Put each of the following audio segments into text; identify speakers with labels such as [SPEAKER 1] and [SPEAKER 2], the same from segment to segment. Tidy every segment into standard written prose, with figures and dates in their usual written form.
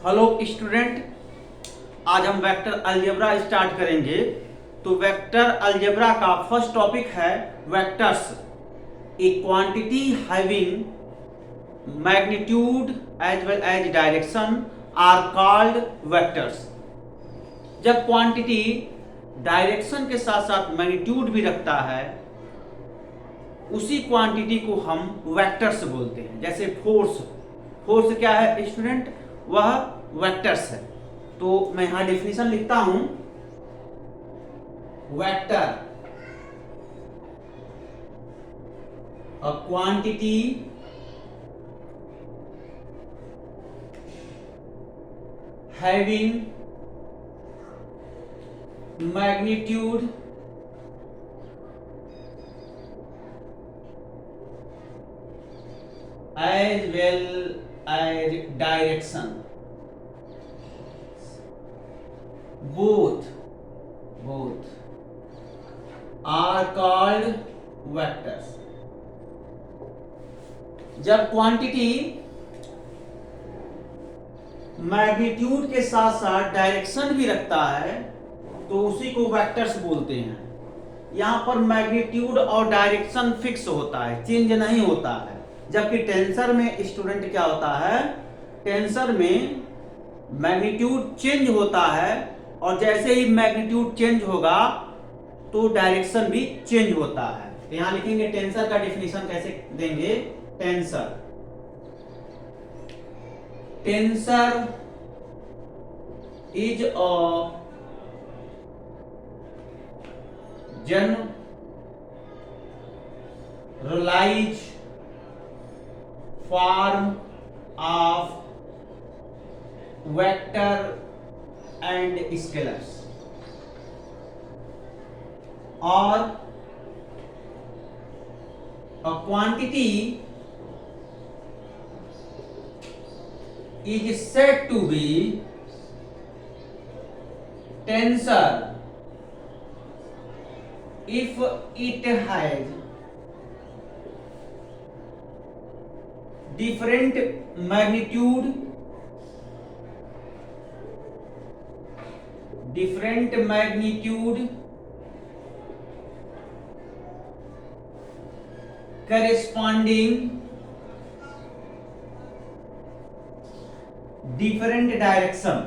[SPEAKER 1] Hello student, आज हम vector algebra start करेंगे। तो वेक्टर अलजेब्रा का फर्स्ट टॉपिक है vectors. A quantity having magnitude as well as direction are called vectors. जब क्वांटिटी डायरेक्शन के साथ साथ मैग्नीट्यूड भी रखता है, उसी क्वांटिटी को हम वेक्टर्स बोलते हैं। जैसे फोर्स, फोर्स क्या है स्टूडेंट? वह वेक्टर्स है। तो मैं यहां डेफिनेशन लिखता हूं। Vector, a quantity having magnitude as well as direction, both are called vectors। जब क्वांटिटी मैग्नीट्यूड के साथ साथ डायरेक्शन भी रखता है तो उसी को वेक्टर्स बोलते हैं। यहां पर मैग्नीट्यूड और डायरेक्शन फिक्स होता है, चेंज नहीं होता है। जबकि टेंसर में स्टूडेंट क्या होता है? टेंसर में मैग्नीट्यूड चेंज होता है और जैसे ही मैग्नीट्यूड चेंज होगा तो डायरेक्शन भी चेंज होता है। तो यहां लिखेंगे टेंसर का डेफिनेशन कैसे देंगे। Tensor, tensor is a generalized form of vector and scalars, or a quantity is said to be tensor if it has different magnitude, corresponding different direction।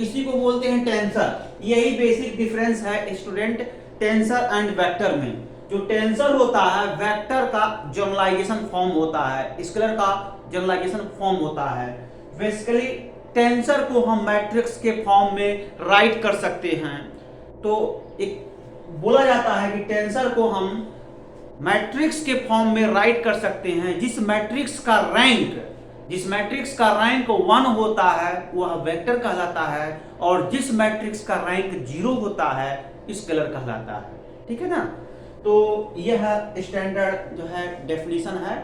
[SPEAKER 1] इसी को बोलते हैं टेंसर। यही बेसिक डिफरेंस है student tensor and vector में। जो tensor होता है वेक्टर का जनरलाइजेशन फॉर्म होता है, स्केलर का जनरलाइजेशन फॉर्म होता है। बेसिकली टेंसर को हम मैट्रिक्स के फॉर्म में राइट कर सकते हैं। तो एक बोला जाता है कि टेंसर को हम मैट्रिक्स के फॉर्म में राइट कर सकते हैं। जिस मैट्रिक्स का रैंक 1 होता है वह वेक्टर कहलाता है, और जिस मैट्रिक्स का रैंक 0 होता है स्केलर कहलाता है। ठीक है ना? तो यह स्टैंडर्ड जो है डेफिनेशन है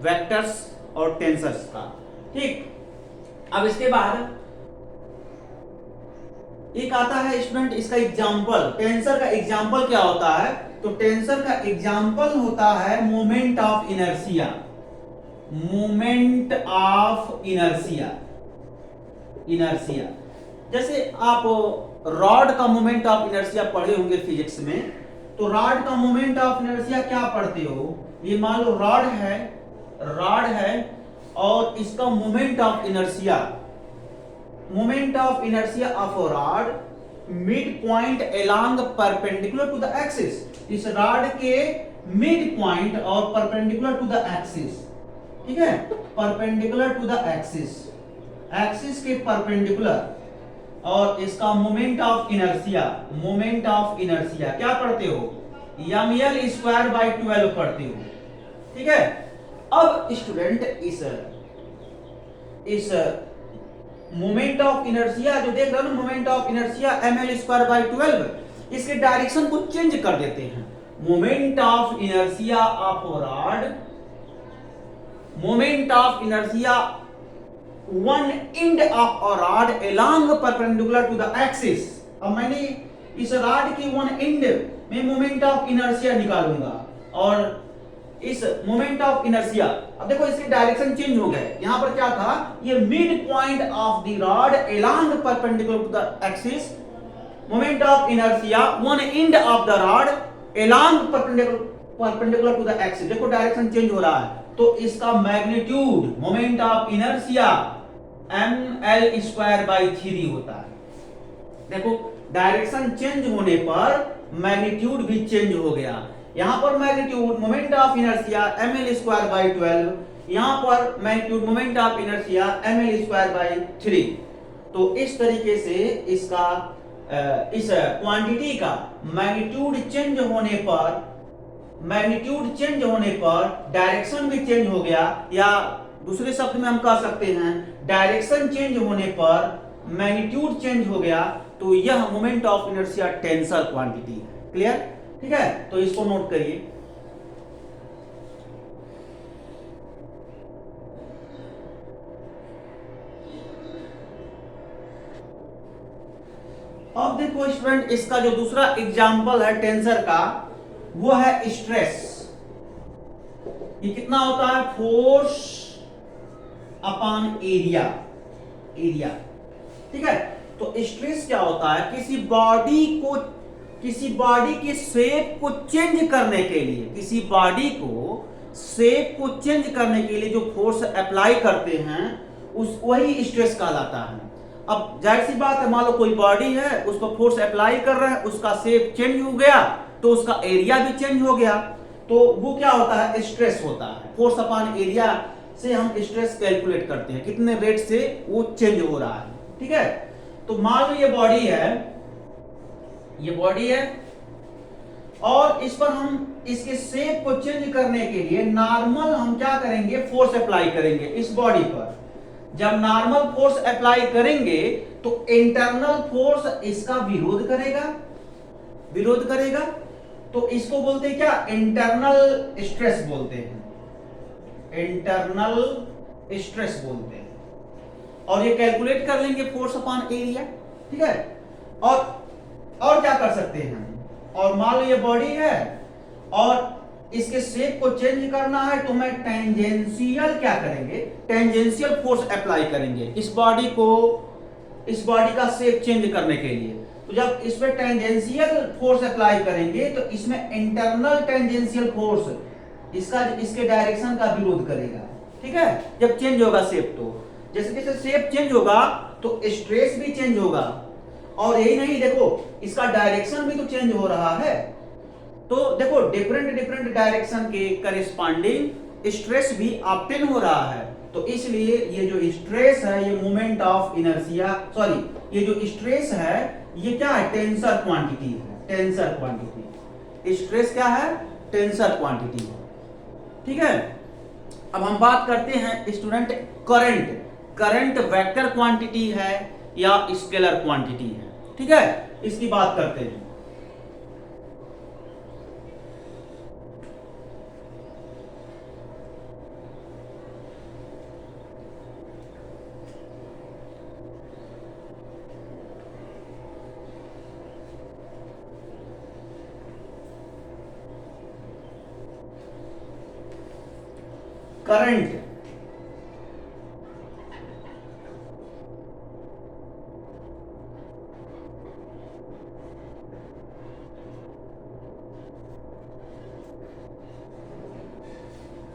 [SPEAKER 1] वेक्टर्स और टेंसर्स का। ठीक, अब इसके बाद एक आता है स्टूडेंट इसका एग्जांपल। टेंसर का एग्जांपल क्या होता है? तो टेंसर का एग्जांपल होता है moment of inertia. Moment of inertia, जैसे आप रॉड का मोमेंट ऑफ इनर्शिया पढ़े होंगे फिजिक्स में। तो रॉड का मोमेंट ऑफ इनर्शिया क्या पढ़ते हो? ये मान लो रॉड है और इसका moment of inertia of rod mid point along perpendicular to the axis. इस रॉड के मिड पॉइंट और परपेंडिकुलर टू द एक्सिस, ठीक है, परपेंडिकुलर टू द एक्सिस के परपेंडिकुलर, और इसका मोमेंट ऑफ इनर्शिया क्या पढ़ते हो? mL²/12 पढ़ते हो। ठीक है। अब स्टूडेंट इस मोमेंट ऑफ इनर्शिया जो देख रहे हो ना, मोमेंट ऑफ इनर्शिया mL²/12, इसके डायरेक्शन को चेंज कर देते हैं। Moment of inertia of rod, moment of inertia one end of a rod along perpendicular to the axis। अब मैंने इस रॉड की वन एंड में मोमेंट ऑफ इनर्शिया निकालूंगा और इस मोमेंट ऑफ इनर्शिया, अब देखो इसके डायरेक्शन चेंज हो गए। यहां पर क्या था, ये mid point of the rod along perpendicular to the axis, moment of inertia one end of the rod along perpendicular to the axis. देखो डायरेक्शन चेंज हो रहा है, तो इसका magnitude moment of inertia ml²/3 होता है। देखो डायरेक्शन चेंज होने पर मैग्नीट्यूड भी चेंज हो गया। यहां पर magnitude moment of inertia ml²/12, यहां पर magnitude moment of inertia ml²/3। तो इस तरीके से इसका इस क्वांटिटी का मैग्नीट्यूड चेंज होने पर डायरेक्शन भी चेंज हो गया, या दूसरे शब्द में हम कह सकते हैं डायरेक्शन चेंज होने पर मैग्नीट्यूड चेंज हो गया, तो यह moment of inertia tensor quantity है। क्लियर? ठीक है, तो इसको नोट करिए। अब देखो स्टूडेंट, इसका जो दूसरा एग्जाम्पल है टेंसर का, वो है स्ट्रेस। ये कितना होता है, फोर्स अपॉन एरिया। ठीक है, तो स्ट्रेस क्या होता है, किसी बॉडी की शेप को चेंज करने के लिए, किसी बॉडी को शेप को चेंज करने के लिए जो फोर्स अप्लाई करते हैं वही स्ट्रेस कहलाता है। अब जाहिर सी बात है, मान लो कोई बॉडी है, उस पर फोर्स अप्लाई कर रहे हैं, उसका शेप चेंज हो गया तो उसका एरिया भी चेंज हो गया, तो वो क्या होता है, स्ट्रेस होता है। फोर्स अपॉन एरिया से हम स्ट्रेस कैलकुलेट करते हैं, कितने रेट से वो चेंज हो रहा है। ठीक है, तो मान लो ये बॉडी है और इस पर हम इसके शेप को चेंज करने के लिए नॉर्मल हम क्या करेंगे, फोर्स अप्लाई करेंगे इस बॉडी पर। जब नॉर्मल फोर्स अप्लाई करेंगे तो इंटरनल फोर्स इसका विरोध करेगा, तो इसको बोलते हैं क्या, इंटरनल स्ट्रेस बोलते हैं, और ये कैलकुलेट कर लेंगे फोर्स अपॉन एरिया। ठीक है, और क्या कर सकते हैं, और मान लो ये बॉडी है और इसके शेप को चेंज करना है, तो मैं टेंजेंशियल क्या करेंगे, टेंजेंशियल फोर्स अप्लाई करेंगे इस बॉडी का शेप चेंज करने के लिए। तो जब इस पे टेंजेंशियल फोर्स अप्लाई करेंगे तो इसमें इंटरनल टेंजेंशियल फोर्स इसके डायरेक्शन का विरोध करेगा। ठीक है, जब चेंज होगा शेप, तो जैसे जैसे शेप चेंज होगा तो स्ट्रेस भी चेंज होगा, और यही नहीं, देखो इसका डायरेक्शन भी तो चेंज हो रहा है। तो देखो डिफरेंट डायरेक्शन के करेस्पॉन्डिंग स्ट्रेस भी ऑब्टेन हो रहा है। तो इसलिए ये जो स्ट्रेस है, ये मोमेंट ऑफ इनर्शिया, ये जो स्ट्रेस है ये क्या है, टेंसर क्वांटिटी है। स्ट्रेस क्या है, टेंसर क्वांटिटी है। ठीक है, अब हम बात करते हैं स्टूडेंट करंट वेक्टर क्वांटिटी है या स्केलर क्वांटिटी है। ठीक है, इसकी बात करते हैं।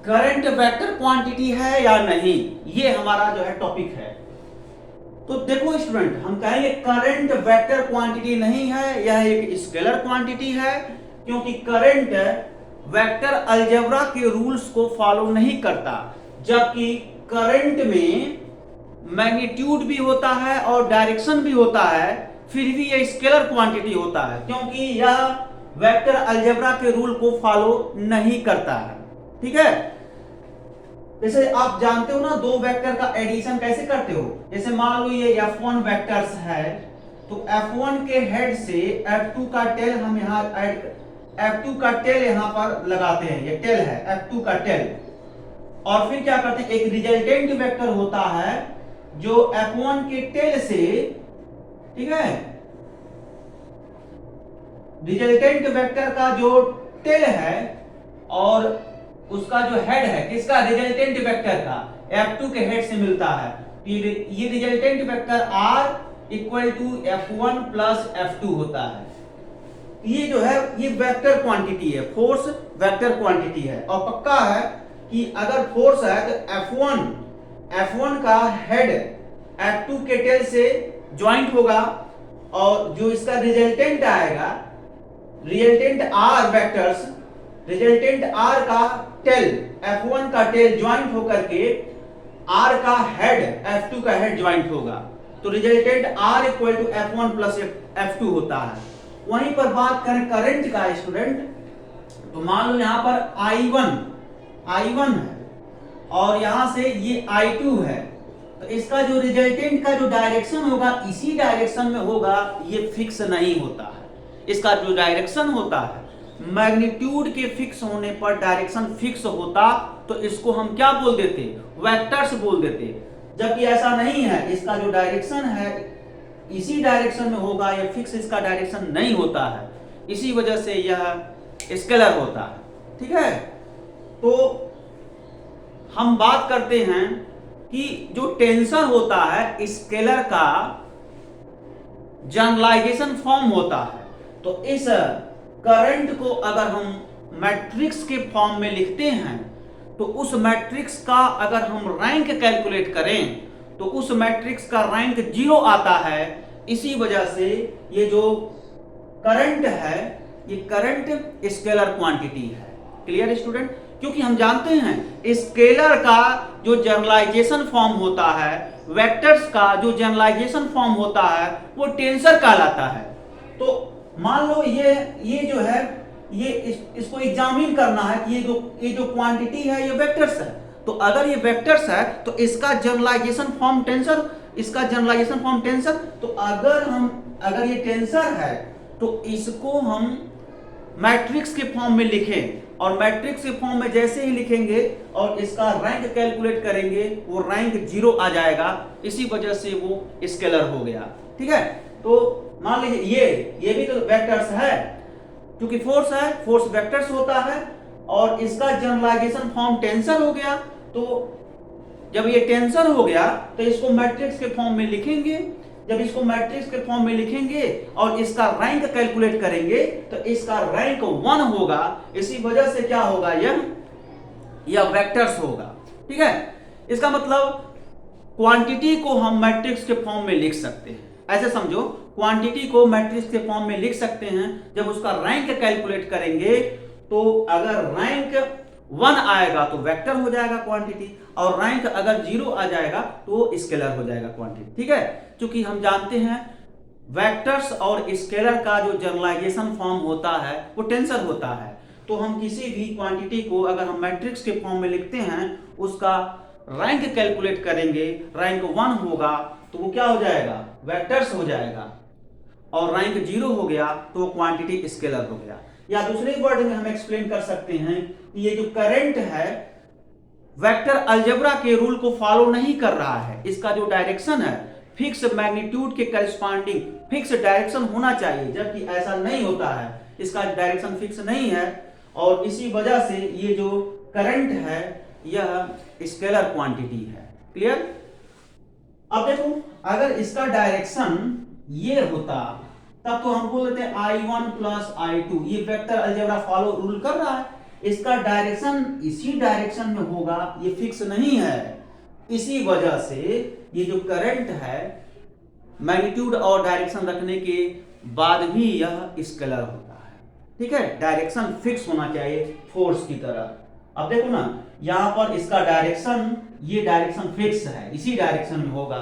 [SPEAKER 1] करंट वेक्टर क्वांटिटी है या नहीं, ये हमारा जो है टॉपिक है। तो देखो स्टूडेंट, हम कहेंगे करंट वेक्टर क्वांटिटी नहीं है, यह एक स्केलर क्वांटिटी है, क्योंकि करंट वेक्टर अलजेब्रा के रूल्स को फॉलो नहीं करता, जबकि करंट में मैग्नीट्यूड भी होता है और डायरेक्शन भी होता है, फिर भी यह स्केलर क्वांटिटी होता है, क्योंकि यह वेक्टर अलजेब्रा के रूल को फॉलो नहीं करता है। ठीक है, जैसे आप जानते हो ना, दो वेक्टर का एडिशन कैसे करते हो। जैसे मान लो ये F1 वेक्टर्स है, तो F1 के हेड से F2 का टेल हम यहाँ F2 का टेल यहाँ पर लगाते हैं, ये टेल है F2 का टेल, और फिर क्या करते हैं, एक रिजल्टेंट वेक्टर होता है जो F1 के टेल से, ठीक है, रिजल्टेंट वेक्टर का जो टेल है और उसका जो हेड है किसका, रिजल्टेंट वेक्टर का, F2 के हेड से मिलता है। ये resultant vector R equal to F1 plus F2 होता है। ये जो है ये वेक्टर क्वांटिटी है, फोर्स वेक्टर क्वांटिटी है। और पक्का है कि अगर फोर्स है तो F1 का हेड F2 के टेल से ज्वाइंट होगा, और जो इसका रिजल्टेंट आएगा, resultant R vectors, resultant R का टेल, F1 का टेल ज्वाइंट होकर के R का हेड F2 का हेड ज्वाइंट होगा, तो resultant R equal to F1 plus F2 होता है। वहीं पर बात करें करंट का स्टूडेंट, तो मान लो यहां पर I1 है और यहां से ये I2 है, तो इसका जो रिजल्टेंट का जो डायरेक्शन होगा इसी डायरेक्शन में होगा, ये फिक्स नहीं होता है। इसका जो डायरेक्शन होता है, मैग्नीट्यूड के फिक्स होने पर डायरेक्शन फिक्स होता तो इसको हम क्या बोल देते, वेक्टर्स बोल देते। जबकि ऐसा नहीं है, इसका जो डायरेक्शन है इसी डायरेक्शन में होगा, यह फिक्स इसका डायरेक्शन नहीं होता है, इसी वजह से यह स्केलर होता है। ठीक है, तो हम बात करते हैं कि जो टेंसर होता है स्केलर का जनरलाइजेशन फॉर्म होता है। तो इस करंट को अगर हम मैट्रिक्स के फॉर्म में लिखते हैं तो उस मैट्रिक्स का अगर हम रैंक कैलकुलेट करें तो उस मैट्रिक्स का रैंक 0 आता है। इसी वजह से ये जो करंट है ये करंट स्केलर क्वांटिटी है। क्लियर स्टूडेंट, क्योंकि हम जानते हैं स्केलर का जो जनरलाइजेशन फॉर्म होता है, वेक्टर्स का जो जनरलाइजेशन फॉर्म होता है वो टेंसर कहलाता है। तो मान लो ये जो है ये इसको एग्जामिन करना है कि ये जो क्वांटिटी है ये वेक्टर्स है। तो अगर ये वेक्टर्स है तो इसका जनरलाइजेशन फॉर्म टेंसर, इसका जनरलाइजेशन फॉर्म टेंसर। तो अगर ये टेंसर है तो इसको हम मैट्रिक्स के फॉर्म में लिखें, और मैट्रिक्स के फॉर्म में जैसे ही लिखेंगे और इसका रैंक कैलकुलेट करेंगे वो रैंक 0 आ जाएगा, इसी वजह से वो स्केलर हो गया। ठीक है, तो मान लीजिए ये भी तो वेक्टर्स है, क्योंकि फोर्स है, फोर्स वेक्टर्स होता है, और इसका जनरलाइजेशन फॉर्म टेंसर हो गया। तो जब ये टेंसर हो गया तो इसको मैट्रिक्स के फॉर्म में लिखेंगे। जब इसको मैट्रिक्स के फॉर्म में लिखेंगे और इसका रैंक कैलकुलेट करेंगे तो इसका रैंक 1 होगा। इसी वजह से क्या होगा, यह वेक्टर्स होगा। ठीक है, इसका मतलब क्वांटिटी को हम मैट्रिक्स के फॉर्म में लिख सकते हैं। ऐसे समझो, क्वांटिटी को मैट्रिक्स के फॉर्म में लिख सकते हैं। जब उसका रैंक कैलकुलेट करेंगे तो अगर रैंक 1 आएगा तो वेक्टर हो जाएगा क्वांटिटी, और रैंक अगर 0 आ जाएगा तो स्केलर हो जाएगा क्वांटिटी। ठीक है, क्योंकि हम जानते हैं वेक्टर्स और स्केलर का जो जनरलाइजेशन फॉर्म होता है वो टेंसर होता है। तो हम किसी भी क्वांटिटी को अगर हम मैट्रिक्स के फॉर्म में लिखते हैं, उसका रैंक कैलकुलेट करेंगे, रैंक 1 होगा तो वो क्या हो जाएगा, वेक्टर्स हो जाएगा, और रैंक 0 हो गया तो वो क्वांटिटी स्केलर हो गया। या दूसरे वर्ड में हम एक्सप्लेन कर सकते हैं कि ये जो करंट है वेक्टर अलजेब्रा के रूल को फॉलो नहीं कर रहा है। इसका जो डायरेक्शन है फिक्स मैग्नीट्यूड के करस्पॉन्डिंग फिक्स डायरेक्शन होना चाहिए, जबकि ऐसा नहीं होता है, इसका डायरेक्शन फिक्स नहीं है, और इसी वजह से ये जो करंट है यह स्केलर क्वांटिटी है। क्लियर। अब देखो, अगर इसका डायरेक्शन ये होता तब तो हम बोल देते हैं I1 प्लस I2, ये वेक्टर अलजेब्रा फॉलो रूल कर रहा है, इसका डायरेक्शन इसी डायरेक्शन में होगा, ये फिक्स नहीं है। इसी वजह से ये जो करंट है मैग्नीट्यूड और डायरेक्शन रखने के बाद भी यह स्केलर होता है। ठीक है, डायरेक्शन फिक्स होना चाहिए फोर्स की तरह। अब देखो ना, यहां पर इसका डायरेक्शन, ये डायरेक्शन फिक्स है, इसी डायरेक्शन में होगा,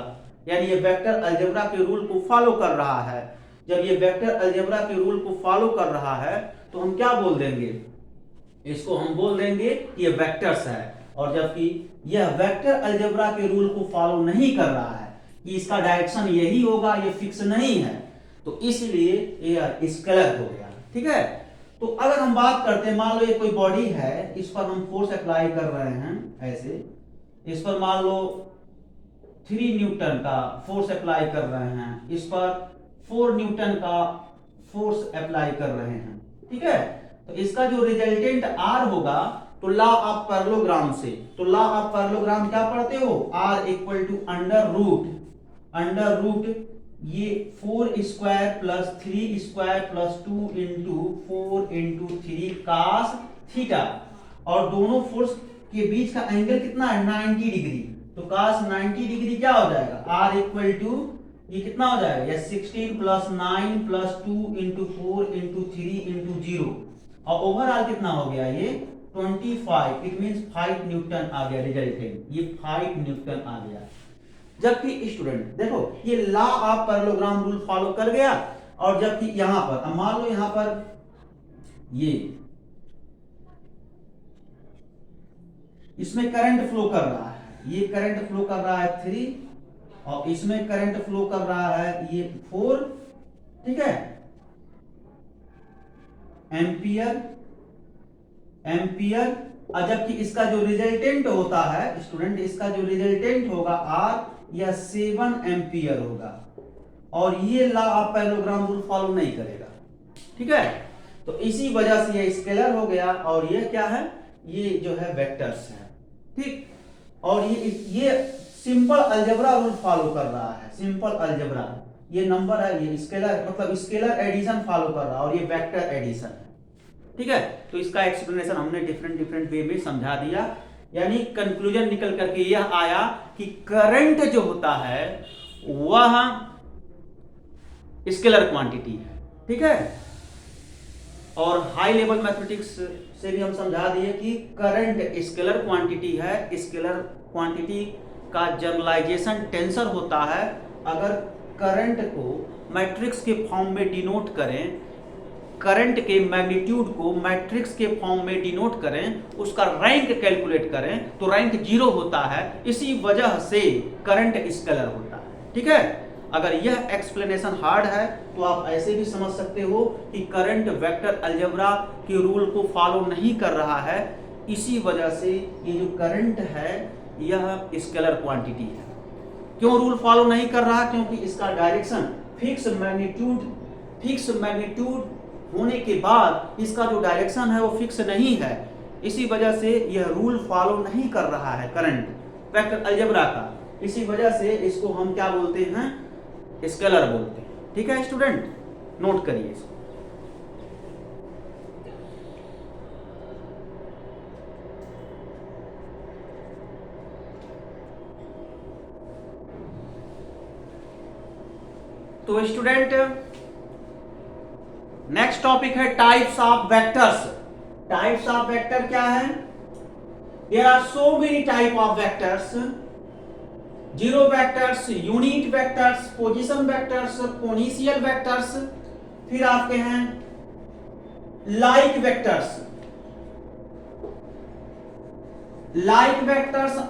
[SPEAKER 1] यानी ये वेक्टर अलजेब्रा के रूल को फॉलो कर रहा है। जब ये वेक्टर अलजेब्रा के रूल को फॉलो कर रहा है तो हम क्या बोल देंगे, इसको हम बोल देंगे कि ये वेक्टर्स है। और जबकि यह वेक्टर अलजेब्रा के रूल को फॉलो नहीं कर रहा है कि इसका डायरेक्शन यही होगा, ये फिक्स नहीं है, तो इसलिए ये स्केलर हो गया। ठीक है, तो अगर हम बात करते हैं, मान लो ये कोई बॉडी है, इस पर हम फोर्स अप्लाई कर रहे हैं, ऐसे इस पर मान लो 3 न्यूटन का फोर्स अप्लाई कर रहे हैं, इस पर 4 न्यूटन का फोर्स अप्लाई कर रहे हैं। ठीक है, तो इसका जो रिजल्टेंट R होगा तो लॉ ऑफ पैरेललोग्राम से, तो लॉ ऑफ पैरेललोग्राम क्या पढ़ते हो, R equal to under root ये 4 square plus 3 square plus 2 into 4 into 3 cos theta, और दोनों फोर्स के बीच का एंगल कितना है 90 डिग्री, तो कास 90 डिग्री क्या हो जाएगा, R इक्वल टू ये कितना हो जाएगा, ये 16 plus 9 plus 2 into 4 into 3 into 0, और ओवरऑल कितना हो गया ये 25, इट मींस 5 न्यूटन आ गया रिजल्टेंट, ये 5 न्यूटन आ गया। जबकि स्टूडेंट देखो ये law of parallelogram rule follow कर गया, और जबकि यहां पर अब मान लो यहां पर ये इसमें करंट फ्लो कर रहा है, ये करंट फ्लो कर रहा है 3, और इसमें करंट फ्लो कर रहा है ये 4, ठीक है, एम्पियर, और जबकि इसका जो रिजल्टेंट होता है स्टूडेंट, इसका जो रिजल्टेंट होगा आर या 7 एम्पियर होगा, और ये law of parallelogram rule follow नहीं करेगा, ठीक है। तो इसी वजह से ये स्केलर हो गया, और ये क्या है, ये जो है वेक्टर्स है, ठीक, और ये सिंपल अलजेब्रा रूल फॉलो कर रहा है, सिंपल अलजेब्रा, ये नंबर है, ये स्केलर मतलब स्केलर एडिशन फॉलो कर रहा है, और ये वेक्टर एडिशन है, ठीक है। तो इसका एक्सप्लेनेशन हमने डिफरेंट वे में समझा दिया, यानी कंक्लूजन निकल करके यह आया कि करंट जो होता है वह स्केलर क्वांटिटी है, ठीक है। और हाई लेवल मैथमेटिक्स से भी हम समझा दिए कि करंट स्केलर क्वांटिटी है, स्केलर क्वांटिटी का जनरलाइजेशन टेंसर होता है। अगर करंट को मैट्रिक्स के फॉर्म में डिनोट करें, करंट के मैग्नीट्यूड को मैट्रिक्स के फॉर्म में डिनोट करें, उसका रैंक कैलकुलेट करें तो रैंक 0 होता है, इसी वजह से करंट स्केलर होता है, ठीक है। अगर यह एक्सप्लेनेशन हार्ड है तो आप ऐसे भी समझ सकते हो कि करंट वेक्टर अलजेब्रा के रूल को फॉलो नहीं कर रहा है, इसी वजह से ये जो करंट है यह स्केलर क्वांटिटी है। क्यों रूल फॉलो नहीं कर रहा, क्योंकि इसका डायरेक्शन फिक्स मैग्नीट्यूड होने के बाद इसका जो डायरेक्शन है वो फिक्स नहीं है, इसी वजह से यह रूल फॉलो नहीं कर रहा है करंट वेक्टर अलजेब्रा का, इसी वजह से इसको हम क्या बोलते हैं, स्केलर बोलते हैं, ठीक है स्टूडेंट, नोट करिए इसको। तो स्टूडेंट नेक्स्ट टॉपिक है types of vectors. Types of vector क्या है, there are so many type of vectors, zero vectors, unit vectors, position vectors, potential vectors, फिर आपके हैं like vectors,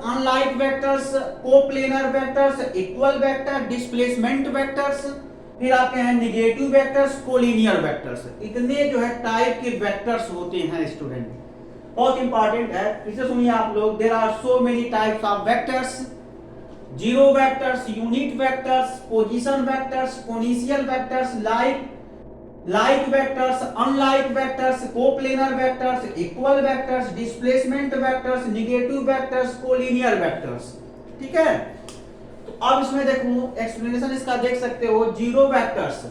[SPEAKER 1] unlike vectors, coplanar vectors, equal vector, displacement vectors, फिर आपके हैं negative vectors, collinear vectors. इतने जो है टाइप के वेक्टर्स होते हैं स्टूडेंट, बहुत इंपॉर्टेंट है, इसे सुनिए आप लोग। There are so many types of vectors, zero vectors, unit vectors, position vectors, potential vectors, like vectors, unlike vectors, coplanar vectors, equal vectors, displacement vectors, negative vectors, collinear vectors, ठीक है। तो अब इसमें देखो एक्सप्लेनेशन इसका देख सकते हो। जीरो वेक्टर्स,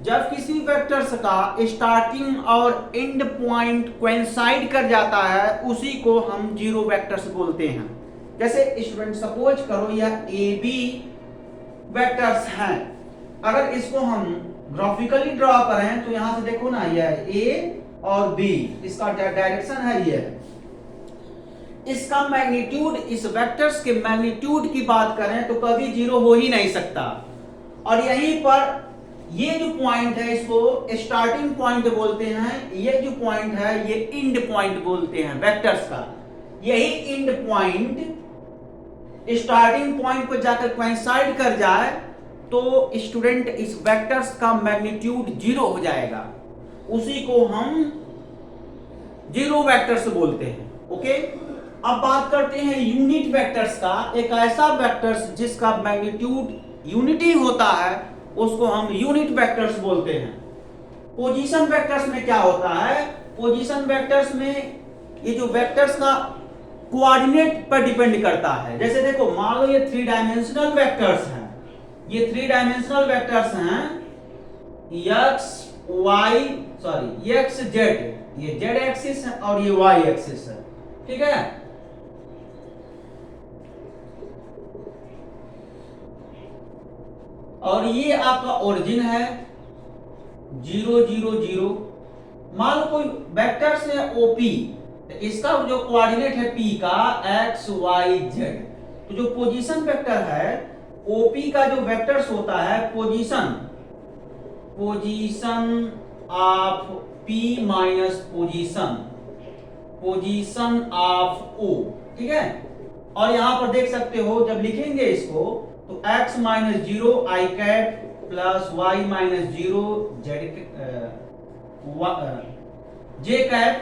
[SPEAKER 1] जब किसी वेक्टर्स का स्टार्टिंग और एंड पॉइंट कोइंसाइड कर जाता है उसी को हम जीरो वेक्टर्स बोलते हैं। जैसे स्टूडेंट सपोज करो यह ए बी वेक्टर्स हैं, अगर इसको हम ग्राफिकली ड्रॉ करें तो यहां से देखो ना, यह ए और बी, इसका डायरेक्शन है ये, इसका मैग्नीट्यूड, इस वेक्टर्स के मैग्नीट्यूड की बात करें तो कभी जीरो हो ही नहीं सकता। और यहीं पर ये जो पॉइंट है इसको स्टार्टिंग पॉइंट बोलते हैं, ये जो पॉइंट है ये एंड पॉइंट बोलते हैं वेक्टर्स का। यही एंड पॉइंट स्टार्टिंग पॉइंट पर जाकर कोइंसाइड कर जाए तो स्टूडेंट इस वेक्टर्स का मैग्नीट्यूड जीरो हो जाएगा, उसी को हम जीरो वेक्टर्स बोलते हैं, ओके। अब बात करते हैं यूनिट वेक्टर्स का। एक ऐसा वेक्टर्स जिसका मैग्नीट्यूड यूनिटी होता है उसको हम यूनिट वेक्टर्स बोलते हैं। पोजीशन वेक्टर्स में क्या होता है, पोजीशन वेक्टर्स में ये जो वेक्टर्स का कोऑर्डिनेट पर डिपेंड करता है। जैसे देखो मान लो ये 3 डायमेंशनल वेक्टर्स हैं, ये 3 डायमेंशनल वेक्टर्स हैं एक्स जेड, ये जेड एक्सिस है और ये वाई एक्सिस है, ठीक है। और ये आपका ओरिजिन है 0 0 0। मान लो कोई वेक्टर्स है ओपी, तो इसका जो कोऑर्डिनेट है पी का एक्स वाई जेड, तो जो पोजीशन वेक्टर है ओपी का जो वेक्टर्स होता है position of P minus position of O, ठीक है। और यहां पर देख सकते हो जब लिखेंगे इसको तो x minus 0 i cap plus y minus 0 z j cap,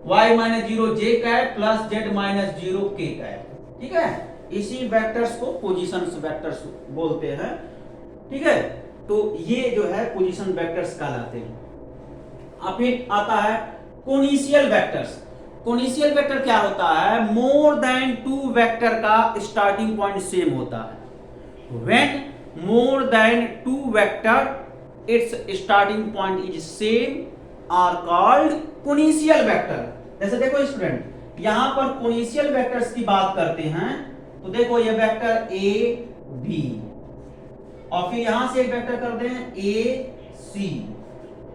[SPEAKER 1] y minus 0 j cap plus z minus 0 k cap, ठीक है। इसी वेक्टर्स को पोजीशन वेक्टर्स बोलते हैं, ठीक है। तो ये जो है पोजीशन वेक्टर्स कहलाते हैं। अब फिर आता है कोनिशियल वेक्टर्स। कोनिशियल वेक्टर क्या होता है? मोर देन 2 वेक्टर का स्टार्टिंग पॉइंट सेम होता है। When more than 2 vector its starting point is same are called coinitial vector. जैसे देखो स्टूडेंट, यहां पर कोनिशियल वेक्टर्स की बात करते हैं तो देखो ये वेक्टर ए बी और फिर यहां से एक वेक्टर कर दें ए सी,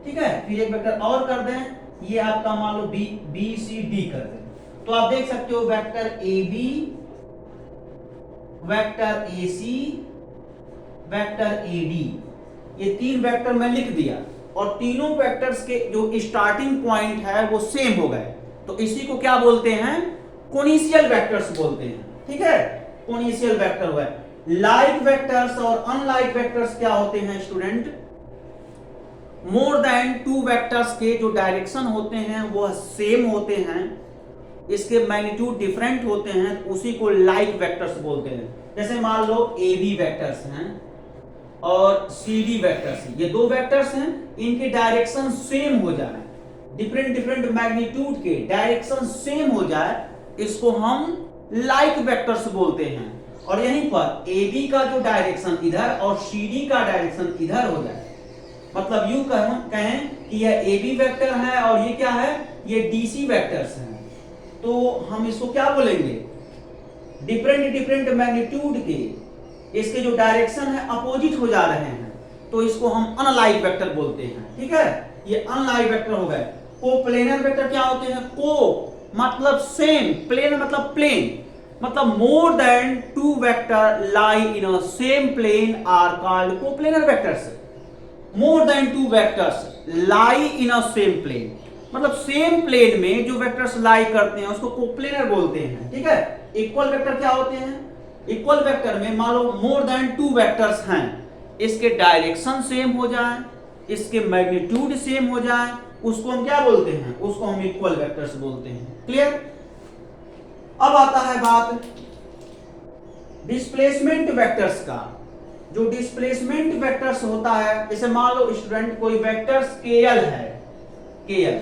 [SPEAKER 1] ठीक है। फिर एक वेक्टर और कर दें, ये आपका मान लो बी बी सी डी कर दें। तो आप देख सकते हो vector A B, vector A C, vector A D, ये 3 वेक्टर मैं लिख दिया और तीनों वेक्टर्स के जो स्टार्टिंग पॉइंट है वो सेम हो गए, तो इसी को क्या बोलते हैं? कोनिशियल वेक्टर्स बोलते हैं, ठीक है। कोनिशियल वेक्टर हुआ। लाइक वेक्टर्स और अनलाइक वेक्टर्स क्या होते हैं स्टूडेंट? मोर देन 2 वेक्टर्स के जो डायरेक्शन होते हैं वो सेम होते हैं, इसके मैग्नीट्यूड डिफरेंट होते हैं, उसी को लाइक वेक्टर्स बोलते हैं। जैसे मान लो ए बी वेक्टर्स हैं और सी डी वेक्टर्स, ये 2 वेक्टर्स हैं, इनके डायरेक्शन सेम हो जाए, डिफरेंट मैग्नीट्यूड के डायरेक्शन सेम हो जाए, इसको हम लाइक वेक्टर्स बोलते हैं। और यहीं पर ए बी का जो डायरेक्शन इधर और सी डी का डायरेक्शन इधर हो जाए, मतलब यूं कहें कि यह ए बी वेक्टर है और ये क्या है? ये डी सी वेक्टर्स हैं, तो हम इसको क्या बोलेंगे? डिफरेंट मैग्नीट्यूड के इसके जो डायरेक्शन है अपोजिट हो जा रहे हैं, तो इसको हम अनलाइक वेक्टर बोलते हैं, ठीक है। ये अनलाइक वेक्टर हो गए। कोप्लेनर वेक्टर क्या होते हैं? को मतलब सेम, प्लेन मतलब प्लेन, मतलब more than 2 vector lie in a same plane are called coplanar vectors. More than 2 vectors lie in a same plane, मतलब सेम प्लेन में जो वेक्टर्स लाई करते हैं उसको कोप्लेनर बोलते हैं, ठीक है। इक्वल वेक्टर क्या होते हैं? इक्वल वेक्टर में मान लो मोर देन 2 वेक्टर्स हैं, इसके डायरेक्शन सेम हो जाए, इसके मैग्नीट्यूड सेम हो जाए, उसको हम क्या बोलते हैं? उसको हम इक्वल वेक्टर्स बोलते हैं। क्लियर? अब आता है बात डिस्प्लेसमेंट वेक्टर्स का। जो डिस्प्लेसमेंट वेक्टर्स होता है, जैसे मान लो स्टूडेंट कोई वेक्टर्स केएल है, केएल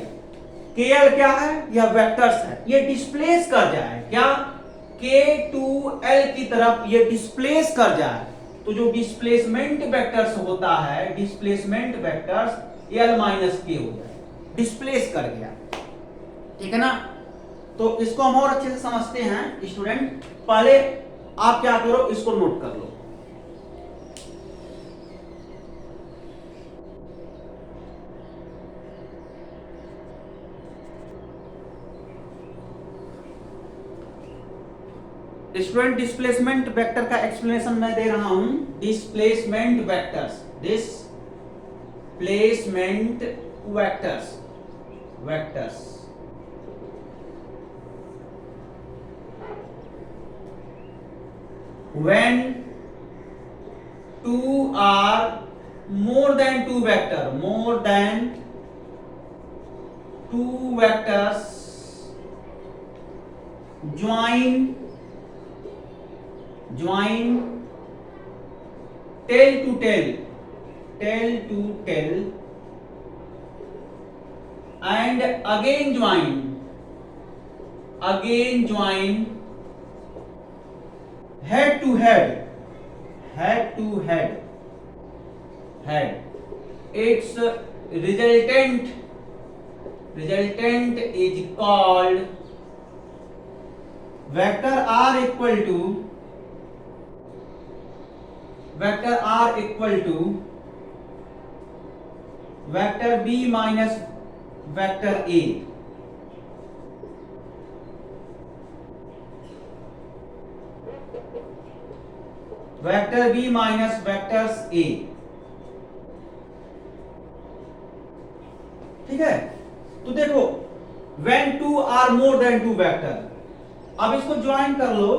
[SPEAKER 1] क्या है? यह वेक्टर्स है, ये डिस्प्लेस कर जाए, क्या? के टू एल की तरफ ये डिस्प्लेस कर जाए, तो जो डिस्प्लेसमेंट वेक्टर्स होता है, डिस्प्लेसमेंट वेक्टर्स एल माइनस के हो जाए, डिस्प्लेस कर गया, ठीक है ना। तो इसको हम और अच्छे से समझते हैं स्टूडेंट। पहले आप क्या करो, इसको नोट कर लो। स्टूडेंट डिस्प्लेसमेंट वेक्टर का एक्सप्लेनेशन मैं दे रहा हूं। Displacement vectors, displacement vectors when 2 are more than 2 vectors join tail to tail and again join again join head to head, head to head, head, its resultant is called vector r equal to vector b minus vector a. Vector b minus vectors a, ठीक है। तो देखो when two are more than two vector, अब इसको join कर लो,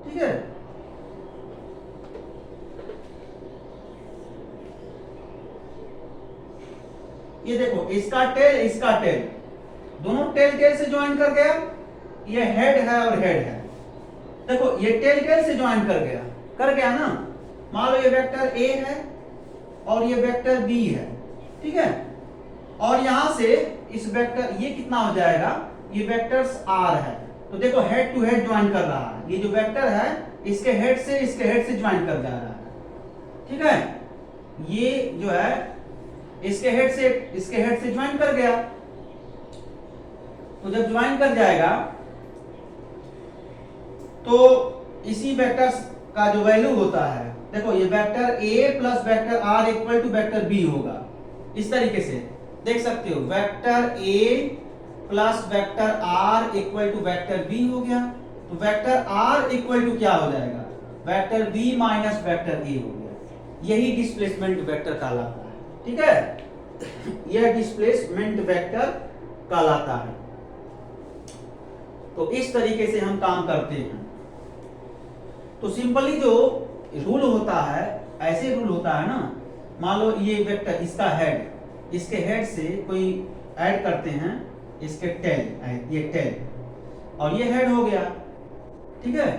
[SPEAKER 1] ठीक है। ये देखो इसका टेल दोनों टेल से ज्वाइन कर गया, ये हेड है और हेड है। देखो ये टेल से ज्वाइन कर गया ना। मान लो ये वेक्टर a है और ये वेक्टर b है, ठीक है। और यहां से इस वेक्टर ये कितना हो जाएगा, ये वेक्टर्स r है। तो देखो हेड टू हेड ज्वाइन कर रहा है, ये जो वेक्टर है इसके हेड से ज्वाइन कर जा रहा है, ठीक है। ये जो है इसके हेड से ज्वाइन कर गया। तो जब ज्वाइन कर जाएगा तो इसी वेक्टर्स का जो वैल्यू होता है, देखो ये vector a plus vector r equal to vector b होगा। इस तरीके से देख सकते हो, vector a plus vector r equal to vector b हो गया। तो वेक्टर r इक्वल टू क्या हो जाएगा, vector b minus vector a हो गया। यही डिस्प्लेसमेंट वेक्टर कहलाता है, ठीक है। यह डिस्प्लेसमेंट वेक्टर कहलाता है। तो इस तरीके से हम काम करते हैं। तो सिंपली जो रूल होता है, ऐसे रूल होता है ना, मान लो ये वेक्टर इसका हेड, इसके हेड से कोई ऐड करते हैं इसके टेल, ये टेल और ये हेड हो गया, ठीक है।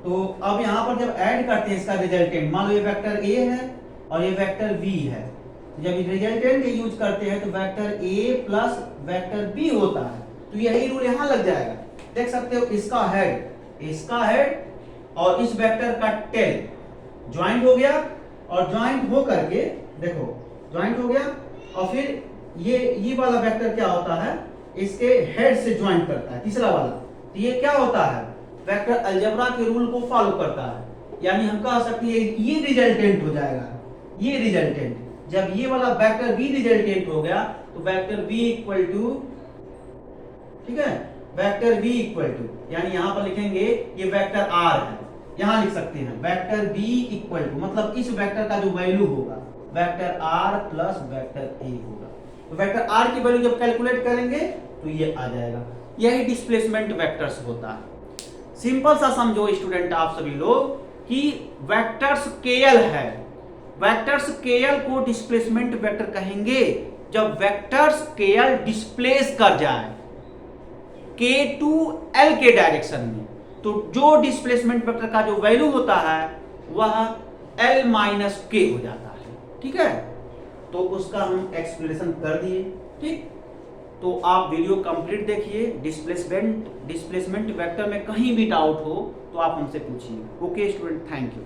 [SPEAKER 1] तो अब यहां पर जब ऐड करते हैं इसका रिजल्टेंट, मान लो ये वेक्टर a है और ये वेक्टर b है। जब रिजल्टेंट यूज करते हैं तो vector a plus vector b होता है। तो यही रूल यहां लग जाएगा। देख सकते हो इसका हेड और इस वेक्टर का टेल ज्वाइंट हो गया, और ज्वाइंट हो करके देखो ज्वाइंट हो गया, और फिर ये वाला वेक्टर क्या होता है, इसके हेड से ज्वाइंट करता है, तीसरा वाला। तो ये क्या होता है, वेक्टर अलजेब्रा के रूल को फॉलो करता है। यानी हम कह सकते हैं ये रिजल्टेंट हो जाएगा, ये रिजल्टेंट। जब ये वाला वेक्टर b रिजल्टेंट हो गया तो वेक्टर b इक्वल टू, ठीक है, वेक्टर b इक्वल टू, यानी यहां पर लिखेंगे ये वेक्टर r है, यहां लिख सकते हैं वेक्टर b इक्वल टू, मतलब इस वेक्टर का जो वैल्यू होगा vector r plus vector a होगा। तो वेक्टर r की वैल्यू जब कैलकुलेट करेंगे तो ये आ जाएगा। यही डिस्प्लेसमेंट वेक्टर्स होता है। सिंपल सा समझो स्टूडेंट आप सभी लोग कि वेक्टर्स केएल है, वेक्टर्स केएल को डिस्प्लेसमेंट वेक्टर कहेंगे जब वेक्टर्स केएल डिस्प्लेस कर जाए k टू l के डायरेक्शन में। तो जो डिस्प्लेसमेंट वेक्टर का जो वैल्यू होता है वह l माइनस k हो जाता है, ठीक है। तो उसका हम एक्सप्लेनेशन कर दिए, ठीक। तो आप वीडियो कंप्लीट देखिए। डिस्प्लेसमेंट वेक्टर में कहीं भी डाउट हो तो आप हमसे पूछिए। Okay student, thank you.